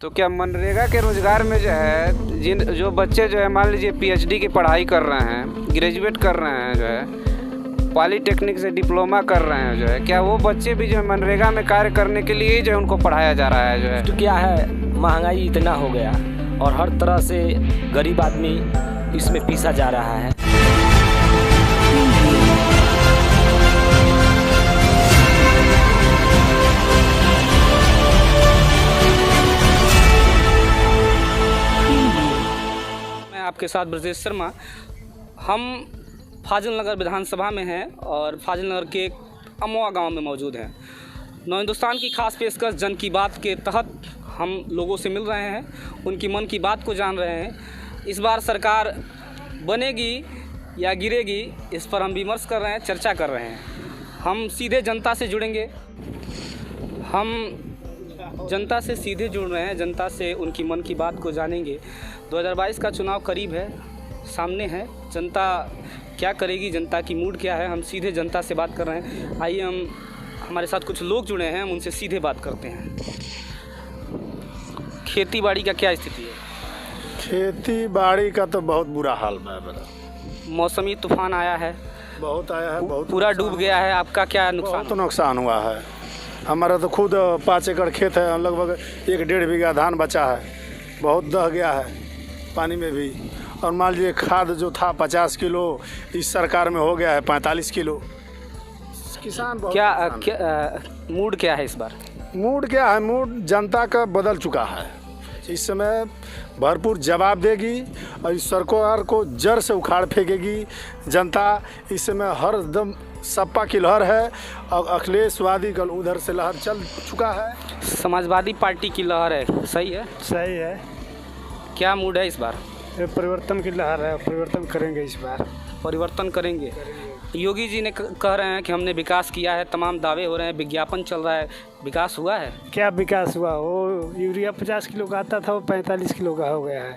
तो क्या मनरेगा के रोज़गार में जो है जो बच्चे जो है मान लीजिए पीएचडी की पढ़ाई कर रहे हैं, ग्रेजुएट कर रहे हैं, जो है पॉलीटेक्निक से डिप्लोमा कर रहे हैं, जो है क्या वो बच्चे भी जो है मनरेगा में कार्य करने के लिए ही जो है उनको पढ़ाया जा रहा है? जो है तो क्या है, महंगाई इतना हो गया और हर तरह से गरीब आदमी इसमें पीसा जा रहा है। आपके साथ ब्रजेश शर्मा। हम फाजिल नगर विधानसभा में हैं और फाजिल नगर के अमवा गांव में मौजूद हैं। नौ हिंदुस्तान की खास पेशकश जन की बात के तहत हम लोगों से मिल रहे हैं, उनकी मन की बात को जान रहे हैं। इस बार सरकार बनेगी या गिरेगी, इस पर हम विमर्श कर रहे हैं, चर्चा कर रहे हैं। हम सीधे जनता से जुड़ेंगे, हम जनता से सीधे जुड़ रहे हैं, जनता से उनकी मन की बात को जानेंगे। 2022 का चुनाव करीब है, सामने है। जनता क्या करेगी, जनता की मूड क्या है, हम सीधे जनता से बात कर रहे हैं। आइए हमारे साथ कुछ लोग जुड़े हैं, हम उनसे सीधे बात करते हैं। खेती बाड़ी का क्या स्थिति है? खेती बाड़ी का तो बहुत बुरा हाल है मेरा। मौसमी तूफान आया है, बहुत आया है, बहुत पूरा डूब गया है। आपका क्या नुकसान? बहुत नुकसान हुआ है। हमारा तो खुद 5 एकड़ खेत है, लगभग 1-1.5 बीघा धान बचा है, बहुत दह गया है पानी में भी। और मान लीजिए खाद जो था 50 किलो, इस सरकार में हो गया है 45 किलो। किसान बहुत क्या मूड क्या है इस बार? मूड क्या है, मूड जनता का बदल चुका है। इस समय भरपूर जवाब देगी और इस सरकार को जड़ से उखाड़ फेंकेगी जनता। इस समय हर दम सपा की लहर है और अखिलेशवादी का उधर से लहर चल चुका है। समाजवादी पार्टी की लहर है, सही है? सही है। क्या मूड है इस बार? ये परिवर्तन की लहर है, परिवर्तन करेंगे इस बार। परिवर्तन करेंगे। योगी जी ने कह रहे हैं कि हमने विकास किया है, तमाम दावे हो रहे हैं, विज्ञापन चल रहा है। विकास हुआ है? क्या विकास हुआ? वो यूरिया 50 किलो का आता था, वो 45 किलो का हो गया है,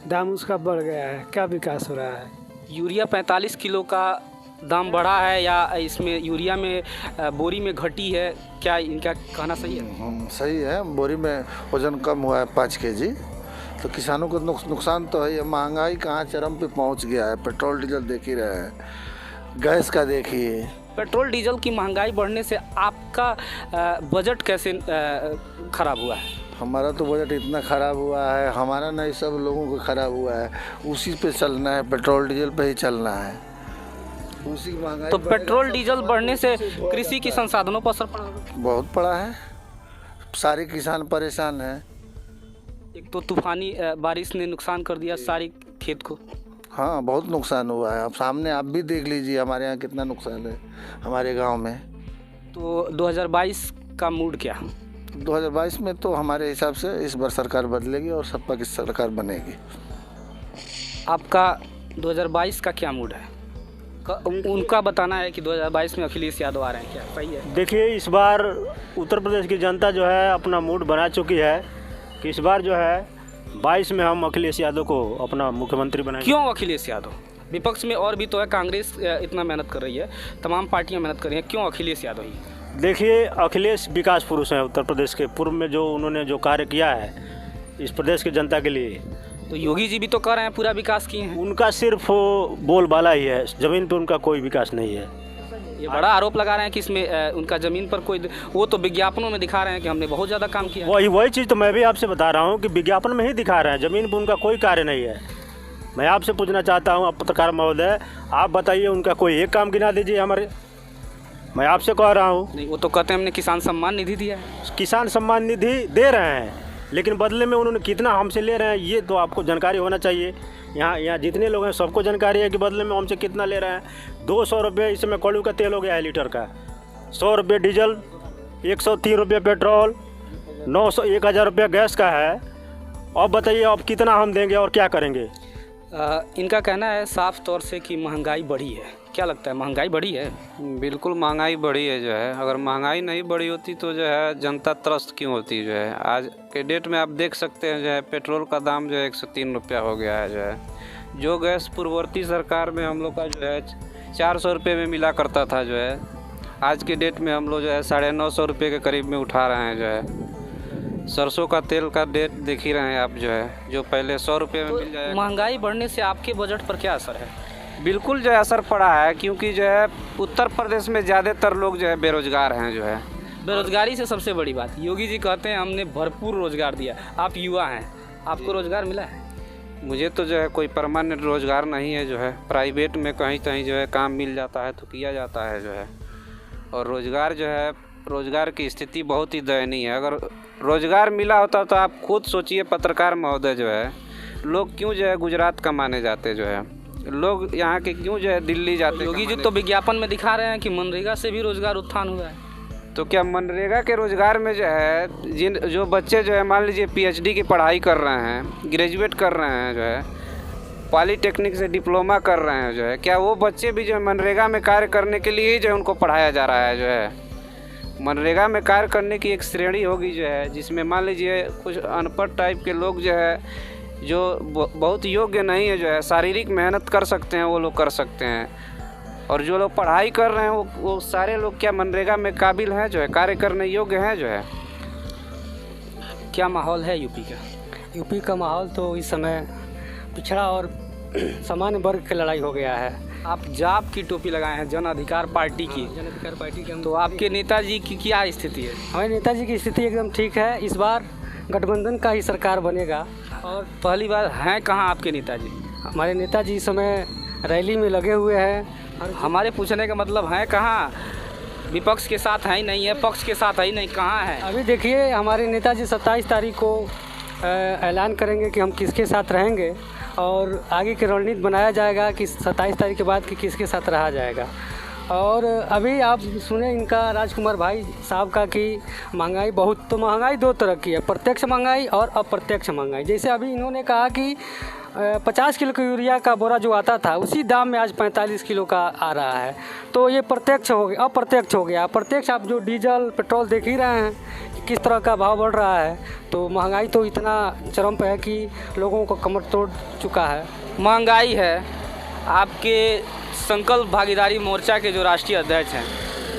दाम उसका बढ़ गया है। क्या विकास हो रहा है? यूरिया 45 किलो का दाम बढ़ा है या इसमें यूरिया में बोरी में घटी है? क्या इनका कहना सही है? सही है, बोरी में वजन कम हुआ है 5 kg। तो किसानों को नुकसान तो है। महंगाई कहाँ चरम पे पहुंच गया है। पेट्रोल डीजल देख ही रहे हैं, गैस का देखिए। पेट्रोल डीजल की महंगाई बढ़ने से आपका बजट कैसे खराब हुआ है? हमारा तो बजट इतना ख़राब हुआ है, हमारा नहीं सब लोगों को ख़राब हुआ है। उसी पे चलना है, पेट्रोल डीजल पे ही चलना है, उसी महंगाई। तो पेट्रोल डीजल बढ़ने से कृषि के संसाधनों पर असर पड़ा? बहुत पड़ा है, सारे किसान परेशान हैं। एक तो तूफानी बारिश ने नुकसान कर दिया सारी खेत को। हाँ, बहुत नुकसान हुआ है। अब सामने आप भी देख लीजिए हमारे यहाँ कितना नुकसान है हमारे गांव में। तो 2022 का मूड क्या? 2022 में तो हमारे हिसाब से इस बार सरकार बदलेगी और सपा की सरकार बनेगी। आपका 2022 का क्या मूड है? उनका बताना है कि 2022 में अखिलेश यादव आ रहे हैं, क्या सही है? देखिए, इस बार उत्तर प्रदेश की जनता जो है अपना मूड बना चुकी है कि इस बार जो है 22 में हम अखिलेश यादव को अपना मुख्यमंत्री बनाएंगे। क्यों अखिलेश यादव? विपक्ष में और भी तो है, कांग्रेस इतना मेहनत कर रही है, तमाम पार्टियां मेहनत कर रही हैं, क्यों अखिलेश यादव ही? देखिए, अखिलेश विकास पुरुष हैं उत्तर प्रदेश के। पूर्व में जो उन्होंने जो कार्य किया है इस प्रदेश की जनता के लिए, तो योगी जी भी तो कर रहे हैं, पूरा विकास किए हैं। उनका सिर्फ बोलबाला ही है, ज़मीन पर उनका कोई विकास नहीं है। ये बड़ा आरोप लगा रहे हैं कि इसमें उनका ज़मीन पर कोई, वो तो विज्ञापनों में दिखा रहे हैं कि हमने बहुत ज़्यादा काम किया। वही चीज़ तो मैं भी आपसे बता रहा हूँ कि विज्ञापन में ही दिखा रहे हैं, ज़मीन पर उनका कोई कार्य नहीं है। मैं आपसे पूछना चाहता हूँ पत्रकार महोदय, आप बताइए उनका कोई एक काम गिना दीजिए हमारे। मैं आपसे कह रहा हूँ। नहीं, वो तो कहते हैं हमने किसान सम्मान निधि दिया है। किसान सम्मान निधि दे रहे हैं, लेकिन बदले में उन्होंने कितना हमसे ले रहे हैं ये तो आपको जानकारी होना चाहिए। यहाँ जितने लोग हैं सबको जानकारी है कि बदले में हमसे कितना ले रहे हैं। 200 रुपये इस समय कड़ू का तेल हो गया है लीटर का, 100 रुपये डीजल, 103 रुपये पेट्रोल, 900 1000 रुपये गैस का है। अब बताइए अब कितना हम देंगे और क्या करेंगे? इनका कहना है साफ तौर से कि महंगाई बढ़ी है। क्या लगता है, महंगाई बढ़ी है? बिल्कुल महंगाई बढ़ी है। जो है अगर महंगाई नहीं बढ़ी होती तो जो है जनता त्रस्त क्यों होती? जो है आज के डेट में आप देख सकते हैं जो है पेट्रोल का दाम जो है 103 रुपया हो गया है। जो है जो गैस पूर्ववर्ती सरकार में हम लोग का जो है 400 रुपये में मिला करता था, जो है आज के डेट में हम लोग जो है 950 रुपये के करीब में उठा रहे हैं। जो है सरसों का तेल का रेट देख ही रहे हैं आप जो है, जो पहले 100 रुपये में मिल जाएगा। महंगाई बढ़ने से आपके बजट पर क्या असर है? बिल्कुल जो है असर पड़ा है, क्योंकि जो है उत्तर प्रदेश में ज़्यादातर लोग जो है बेरोजगार हैं जो है। बेरोजगारी से सबसे बड़ी बात, योगी जी कहते हैं हमने भरपूर रोजगार दिया। आप युवा हैं, आपको रोजगार मिला है? मुझे तो जो है कोई परमानेंट रोजगार नहीं है जो है, प्राइवेट में कहीं कहीं जो है काम मिल जाता है तो किया जाता है जो है। और रोजगार जो है, रोजगार की स्थिति बहुत ही दयनीय है। अगर रोजगार मिला होता तो आप खुद सोचिए पत्रकार महोदय जो है, लोग क्यों जो है गुजरात कमाने जाते जो है, लोग यहाँ के क्यों जो है दिल्ली जाते। योगी जी तो विज्ञापन में दिखा रहे हैं कि मनरेगा से भी रोजगार उत्थान हुआ है। तो क्या मनरेगा के रोजगार में जो है जो बच्चे जो है मान लीजिए पीएचडी की पढ़ाई कर रहे हैं, ग्रेजुएट कर रहे हैं जो है, पॉलीटेक्निक से डिप्लोमा कर रहे हैं जो है, क्या वो बच्चे भी जो है मनरेगा में कार्य करने के लिए ही जो है उनको पढ़ाया जा रहा है जो है? मनरेगा में कार्य करने की एक श्रेणी होगी जो है, जिसमें मान लीजिए कुछ अनपढ़ टाइप के लोग जो है, जो बहुत योग्य नहीं है जो है, शारीरिक मेहनत कर सकते हैं वो लोग कर सकते हैं। और जो लोग पढ़ाई कर रहे हैं वो सारे लोग क्या मनरेगा में काबिल हैं जो है, कार्य करने योग्य हैं जो है? क्या माहौल है यूपी का? यूपी का माहौल तो इस समय पिछड़ा और सामान्य वर्ग की लड़ाई हो गया है। आप जाप की टोपी लगाए हैं, जन अधिकार पार्टी की। जन अधिकार पार्टी के तो आपके नेताजी की क्या स्थिति है? हमारे नेताजी की स्थिति एकदम ठीक है। इस बार गठबंधन का ही सरकार बनेगा। और पहली बार हैं कहाँ आपके नेताजी? हमारे नेताजी इस समय रैली में लगे हुए हैं। हमारे पूछने का मतलब है कहाँ? विपक्ष के साथ है ही नहीं है, पक्ष के साथ है ही नहीं, कहाँ है? अभी देखिए हमारे नेताजी 27 तारीख को ऐलान करेंगे कि हम किसके साथ रहेंगे, और आगे की रणनीति बनाया जाएगा कि 27 तारीख के बाद कि किसके साथ रहा जाएगा। और अभी आप सुने इनका राजकुमार भाई साहब का कि महंगाई बहुत, तो महंगाई दो तरह की है, प्रत्यक्ष महंगाई और अप्रत्यक्ष महंगाई। जैसे अभी इन्होंने कहा कि 50 किलो का यूरिया का बोरा जो आता था उसी दाम में आज 45 किलो का आ रहा है, तो ये प्रत्यक्ष हो गया। अप्रत्यक्ष हो गया। प्रत्यक्ष आप जो डीजल पेट्रोल देख ही रहे हैं कि किस तरह का भाव बढ़ रहा है, तो महंगाई तो इतना चरम पे है कि लोगों को कमर तोड़ चुका है। महंगाई है। आपके संकल्प भागीदारी मोर्चा के जो राष्ट्रीय अध्यक्ष हैं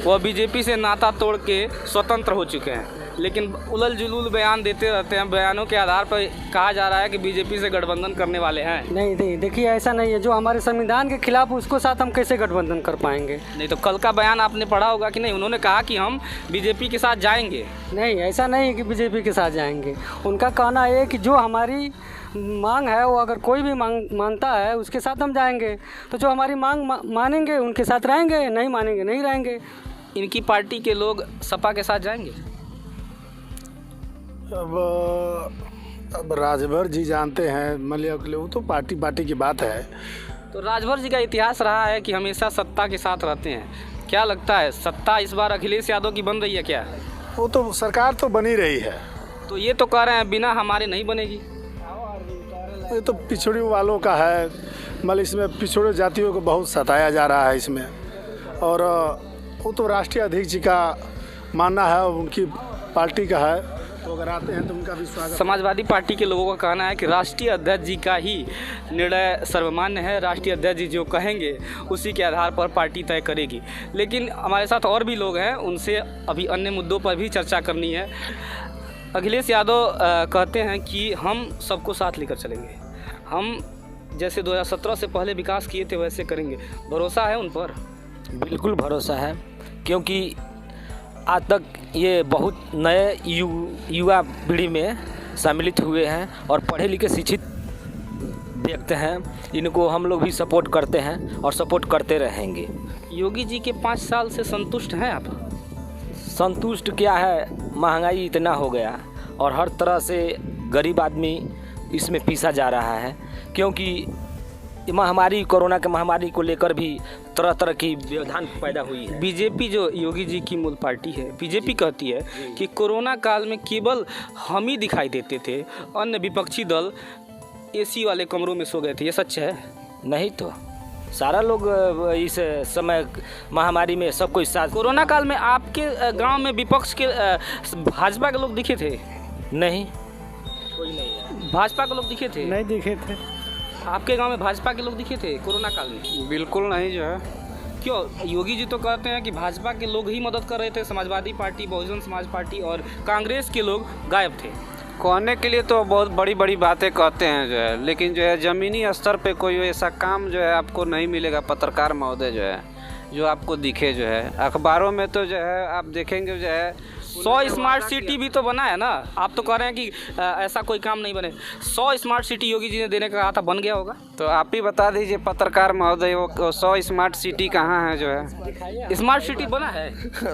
वो बीजेपी से नाता तोड़ के स्वतंत्र हो चुके हैं, लेकिन उलल जुलूल बयान देते रहते हैं। बयानों के आधार पर कहा जा रहा है कि बीजेपी से गठबंधन करने वाले हैं। नहीं, देखिए ऐसा नहीं है। जो हमारे संविधान के खिलाफ उसको साथ हम कैसे गठबंधन कर पाएंगे? नहीं तो कल का बयान आपने पढ़ा होगा कि नहीं? उन्होंने कहा कि हम बीजेपी के साथ जाएंगे। नहीं, ऐसा नहीं है कि बीजेपी के साथ जाएंगे। उनका कहना है कि जो हमारी मांग है वो अगर कोई भी मानता है उसके साथ हम जाएंगे। तो जो हमारी मांग मानेंगे उनके साथ रहेंगे, नहीं मानेंगे नहीं रहेंगे। इनकी पार्टी के लोग सपा के साथ जाएंगे? अब राजभर जी जानते हैं, मलिया वो तो पार्टी की बात है। तो राजभर जी का इतिहास रहा है कि हमेशा सत्ता के साथ रहते हैं। क्या लगता है सत्ता इस बार अखिलेश यादव की बन रही है क्या? वो तो सरकार तो बनी रही है। तो ये तो कह रहे हैं बिना हमारे नहीं बनेगी। ये तो पिछड़े वालों का है, मतलब इसमें पिछड़े जातियों को बहुत सताया जा रहा है इसमें। और वो तो राष्ट्रीय अध्यक्ष जी का मानना है, उनकी पार्टी का है, तो अगर आते हैं तो उनका भी स्वागत। समाजवादी पार्टी के लोगों का कहना है कि राष्ट्रीय अध्यक्ष जी का ही निर्णय सर्वमान्य है। राष्ट्रीय अध्यक्ष जी जो कहेंगे उसी के आधार पर पार्टी तय करेगी। लेकिन हमारे साथ और भी लोग हैं, उनसे अभी अन्य मुद्दों पर भी चर्चा करनी है। अखिलेश यादव कहते हैं कि हम सबको साथ लेकर चलेंगे, हम जैसे 2017 से पहले विकास किए थे वैसे करेंगे। भरोसा है उन पर? बिल्कुल भरोसा है, क्योंकि आज तक ये बहुत नए युवा पीढ़ी में सम्मिलित हुए हैं और पढ़े लिखे शिक्षित व्यक्ति हैं। इनको हम लोग भी सपोर्ट करते हैं और सपोर्ट करते रहेंगे। योगी जी के 5 साल से संतुष्ट हैं आप? संतुष्ट क्या है, महंगाई इतना हो गया और हर तरह से गरीब आदमी इसमें पीसा जा रहा है। क्योंकि महामारी, कोरोना के महामारी को लेकर भी तरह तरह की व्यवधान पैदा हुई है। बीजेपी जो योगी जी की मूल पार्टी है, बीजेपी कहती है कि कोरोना काल में केवल हम ही दिखाई देते थे, अन्य विपक्षी दल एसी वाले कमरों में सो गए थे। ये सच है? नहीं तो सारा लोग इस समय महामारी में सब कोई साथ। कोरोना काल में आपके गांव में विपक्ष के भाजपा के लोग दिखे थे? नहीं, कोई नहीं है। भाजपा के लोग दिखे थे? नहीं दिखे थे। आपके गांव में भाजपा के लोग दिखे थे कोरोना काल में? बिल्कुल नहीं जो है। क्यों? योगी जी तो कहते हैं कि भाजपा के लोग ही मदद कर रहे थे, समाजवादी पार्टी, बहुजन समाज पार्टी और कांग्रेस के लोग गायब थे। कहने के लिए तो बहुत बड़ी बड़ी बातें कहते हैं जो है, लेकिन जो है ज़मीनी स्तर पे कोई ऐसा काम जो है आपको नहीं मिलेगा पत्रकार महोदय जो है, जो आपको दिखे जो है। अखबारों में तो जो है आप देखेंगे जो है 100 स्मार्ट सिटी भी तो बना है ना। आप तो कह रहे हैं कि ऐसा कोई काम नहीं बने। 100 स्मार्ट सिटी योगी जी ने देने का कहा था, बन गया होगा? तो आप ही बता दीजिए पत्रकार महोदय, वो 100 स्मार्ट सिटी कहाँ है जो है? स्मार्ट सिटी बना है?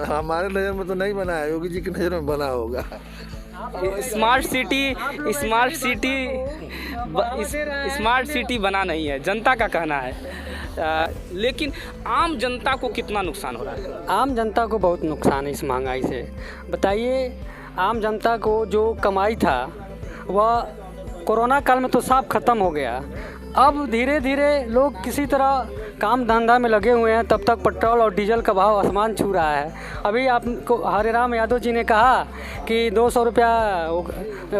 हमारे नज़र में तो नहीं बना है, योगी जी की नज़र में बना होगा। स्मार्ट सिटी बना नहीं है, जनता का कहना है। लेकिन आम जनता को कितना नुकसान हो रहा है? आम जनता को बहुत नुकसान है इस महंगाई से। बताइए, आम जनता को जो कमाई था वह कोरोना काल में तो साफ ख़त्म हो गया। अब धीरे धीरे लोग किसी तरह काम धंधा में लगे हुए हैं, तब तक पेट्रोल और डीजल का भाव आसमान छू रहा है। अभी आपको हरिराम यादव जी ने कहा कि 200 रुपया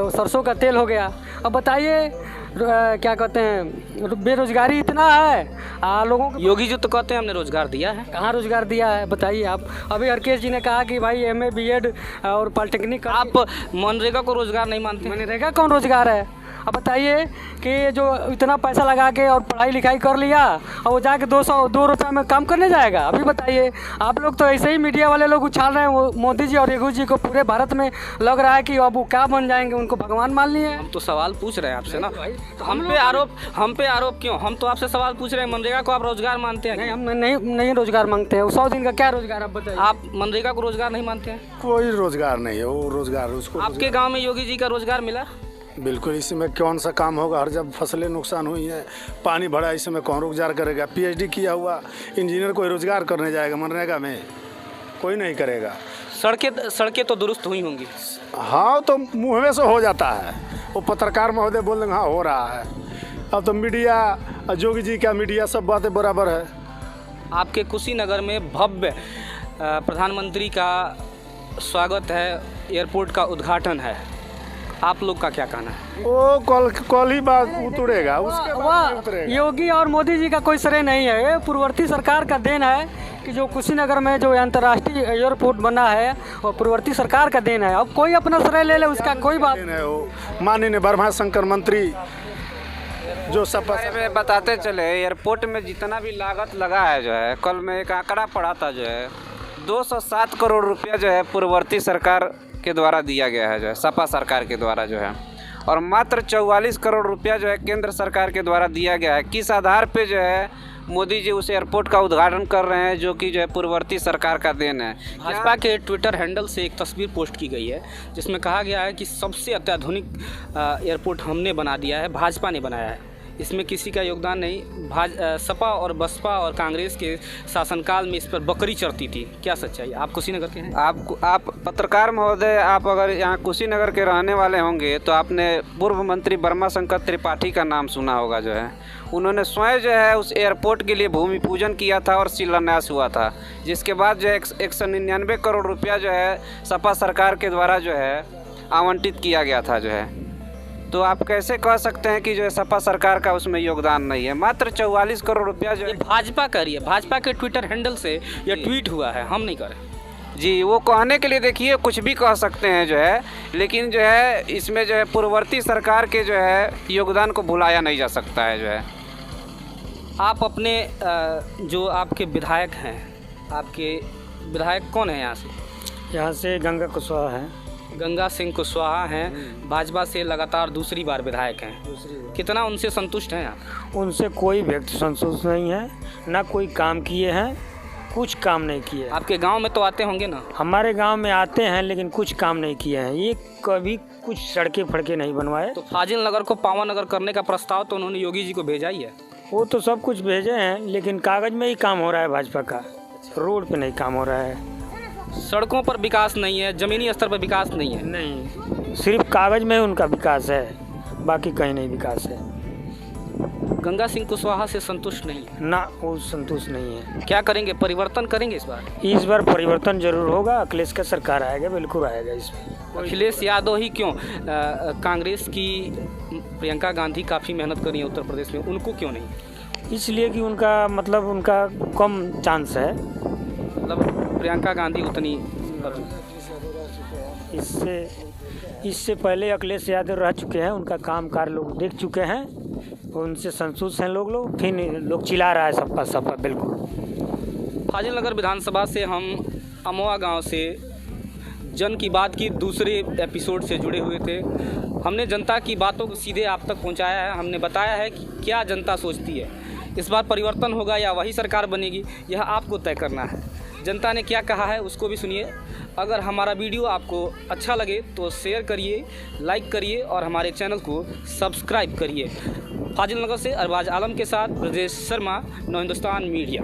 सरसों का तेल हो गया। अब बताइए क्या कहते हैं, बेरोजगारी इतना है लोगों को। योगी जी तो कहते हैं हमने रोजगार दिया है। कहाँ रोजगार दिया है बताइए आप? अभी हरकेश जी ने कहा कि भाई MA BEd और पॉलिटेक्निक। आप मनरेगा को रोजगार नहीं मानते? मनरेगा कौन रोजगार है? अब बताइए कि जो इतना पैसा लगा के और पढ़ाई लिखाई कर लिया और वो जाके 202 रुपये में काम करने जाएगा? अभी बताइए, आप लोग तो ऐसे ही मीडिया वाले लोग उछाल रहे हैं। वो मोदी जी और योगी जी को पूरे भारत में लग रहा है कि अब वो क्या बन जाएंगे, उनको भगवान मान लिए। हम तो सवाल पूछ रहे हैं आपसे ना, हम पे आरोप क्यों? हम तो आपसे सवाल पूछ रहे हैं। मनरेगा को आप रोजगार मानते हैं? नहीं, हम नहीं रोजगार मांगते हैं। 100 दिन का क्या रोजगार? आप बताइए। आप मनरेगा को रोजगार नहीं मानते हैं? कोई रोजगार नहीं है, वो रोजगार उसको। आपके गाँव में योगी जी का रोजगार मिला? बिल्कुल। इसमें कौन सा काम होगा? हर जब फसलें नुकसान हुई हैं, पानी भरा, इसमें कौन रोजगार करेगा? PhD किया हुआ इंजीनियर कोई रोजगार करने जाएगा मनरेगा में? कोई नहीं करेगा। सड़कें तो दुरुस्त हुई होंगी। हाँ, तो मुँह से हो जाता है। वो पत्रकार महोदय बोल देंगे हाँ हो रहा है। अब तो मीडिया, योगी जी का मीडिया, सब बातें बराबर है। आपके कुशीनगर में भव्य प्रधानमंत्री का स्वागत है, एयरपोर्ट का उद्घाटन है, आप लोग का क्या कहना है? वो कल ही बात उतरेगा, उसके बाद उतरेगा। योगी और मोदी जी का कोई श्रेय नहीं है, ये पूर्ववर्ती सरकार का देन है कि जो कुशीनगर में जो अंतर्राष्ट्रीय एयरपोर्ट बना है वो पूर्ववर्ती सरकार का देन है। अब कोई अपना श्रेय ले ले, उसका कोई बात नहीं है। वो माननीय ब्रह्मा शंकर मंत्री जो सपा में बताते चले, एयरपोर्ट में जितना भी लागत लगा है जो है, कल में एक आंकड़ा पड़ा था जो है 207 करोड़ रुपया जो है पूर्ववर्ती सरकार के द्वारा दिया गया है जो है, सपा सरकार के द्वारा जो है, और मात्र 44 करोड़ रुपया जो है केंद्र सरकार के द्वारा दिया गया है। किस आधार पे जो है मोदी जी उस एयरपोर्ट का उद्घाटन कर रहे हैं जो कि जो है पूर्ववर्ती सरकार का देन है? भाजपा के ट्विटर हैंडल से एक तस्वीर पोस्ट की गई है जिसमें कहा गया है कि सबसे अत्याधुनिक एयरपोर्ट हमने बना दिया है, भाजपा ने बनाया है, इसमें किसी का योगदान नहीं। सपा और बसपा और कांग्रेस के शासनकाल में इस पर बकरी चढ़ती थी। क्या सच्चाई? आप कुशीनगर के हैं? आप पत्रकार महोदय, आप अगर यहाँ कुशीनगर के रहने वाले होंगे तो आपने पूर्व मंत्री ब्रह्मा शंकर त्रिपाठी का नाम सुना होगा जो है। उन्होंने स्वयं जो है उस एयरपोर्ट के लिए भूमि पूजन किया था और शिलान्यास हुआ था, जिसके बाद जो है 199 करोड़ रुपया जो है सपा सरकार के द्वारा जो है आवंटित किया गया था जो है। तो आप कैसे कह सकते हैं कि जो है सपा सरकार का उसमें योगदान नहीं है? मात्र 44 करोड़ रुपया जो है भाजपा कर रही है, भाजपा के ट्विटर हैंडल से यह ट्वीट हुआ है, हम नहीं करें जी। वो कहने के लिए देखिए कुछ भी कह सकते हैं जो है, लेकिन जो है इसमें जो है पूर्ववर्ती सरकार के जो है योगदान को भुलाया नहीं जा सकता है जो है। आप अपने जो आपके विधायक हैं, आपके विधायक कौन है यहाँ से? यहाँ से गंगा कुशवाहा है। गंगा सिंह कुशवाहा हैं, भाजपा से लगातार दूसरी बार विधायक हैं। कितना उनसे संतुष्ट हैं आप? उनसे कोई व्यक्ति संतुष्ट नहीं है, ना कोई काम किए हैं, कुछ काम नहीं किए। आपके गांव में तो आते होंगे ना? हमारे गांव में आते हैं लेकिन कुछ काम नहीं किए हैं। ये कभी कुछ सड़कें फड़के नहीं बनवाए। तो फाजिल नगर को पावन नगर करने का प्रस्ताव तो उन्होंने योगी जी को भेजा ही है। वो तो सब कुछ भेजे हैं लेकिन कागज में ही काम हो रहा है भाजपा का, रोड पे नहीं काम हो रहा है। सड़कों पर विकास नहीं है, ज़मीनी स्तर पर विकास नहीं है। नहीं, सिर्फ कागज में उनका विकास है, बाकी कहीं नहीं विकास है। गंगा सिंह कुशवाहा से संतुष्ट नहीं है ना? वो संतुष्ट नहीं है। क्या करेंगे? परिवर्तन करेंगे इस बार? इस बार परिवर्तन जरूर होगा। अखिलेश का सरकार आएगा, बिल्कुल आएगा इसमें। अखिलेश यादव ही क्यों? कांग्रेस की प्रियंका गांधी काफ़ी मेहनत कर रही है उत्तर प्रदेश में, उनको क्यों नहीं? इसलिए कि उनका मतलब उनका कम चांस है। मतलब प्रियंका गांधी उतनी इससे पहले अखिलेश यादव रह चुके हैं, उनका काम कार लोग देख चुके हैं, उनसे संतुष्ट हैं लोग फिर लोग चिल्ला रहा है सबका बिल्कुल। फाजिल नगर विधानसभा से हम अमवा गांव से जन की बात की दूसरे एपिसोड से जुड़े हुए थे। हमने जनता की बातों को सीधे आप तक पहुंचाया है। हमने बताया है कि क्या जनता सोचती है, इस बार परिवर्तन होगा या वही सरकार बनेगी, यह आपको तय करना है। जनता ने क्या कहा है उसको भी सुनिए। अगर हमारा वीडियो आपको अच्छा लगे तो शेयर करिए, लाइक करिए और हमारे चैनल को सब्सक्राइब करिए। फाजिल नगर से अरबाज आलम के साथ ब्रजेश शर्मा, नव हिंदुस्तान मीडिया।